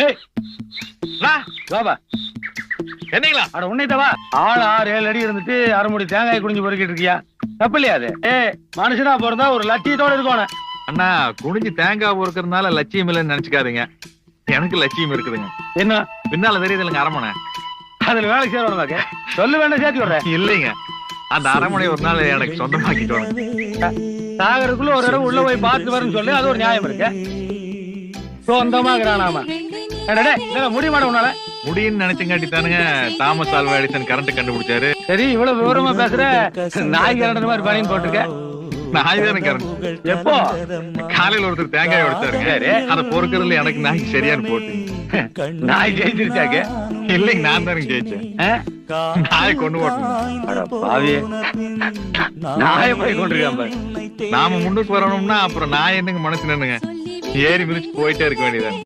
ஏய் பாபா என்னங்களா? அட உன்னைத்தவா ஆள் 6-7 அடி இருந்துட்டு அரை மூடி தேங்காய் குடிஞ்சு பொறுக்கிட்டு இருக்கியா? தப்பு இல்லையா அது? மனுஷனா பிறந்தா ஒரு லட்சியத்தோட இருக்கணும். அண்ணா குனிஞ்சு தேங்காய் பொறுக்கிறதுனால லட்சியம் இல்லைன்னு நினைச்சுக்காதீங்க. எனக்கு லட்சியம் இருக்குதுங்க. என்ன பின்னால தெரியுது இல்லைங்க அரமனை. அதுல வேலை சேரணுமாக்க சொல்லு வேண்டாம் சேர்த்து விடுறேன். இல்லைங்க, அந்த அரமனை ஒரு நாள் எனக்கு சொந்தமாக்கிட்டோம். சாகருக்குள்ள ஒரு இடம் உள்ள போய் பார்த்து வரேன்னு சொல்லி அது ஒரு நியாயம் இருக்கு. சொந்தமாக்குறானாமா முடிய மாட்டேன் உன்னால. முடியும்னு நினைச்சங்காட்டி தானுங்க தாமஸ் ஆல்வா எடிசன் கரண்ட் கண்டுபிடிச்சாரு. சரி இவ்வளவு விவரமா பேசுற. நாய் கரண்ட் மாதிரி பணின்னு போட்டிருக்க. நாய் தானே கரண்ட். எப்போ? காலையில ஒருத்தர் தேங்காய் உடைச்சாரு. அதை பொறுக்கிறதுல எனக்கு நாய்க்கு சரியானு போட்டு நாய் ஜெயிச்சிருச்சாக்க. இல்லைங்க, நான் தானே ஜெயிச்சேன். நாயை கொண்டு போட்டேன். நாயை போய் கொண்டிருக்காம நாம முன்னுக்கு வரணும்னா அப்புறம் நான் என்னங்க மனசு நின்னுங்க ஏறி மிதிச்சு போயிட்டே இருக்க வேண்டியதான்.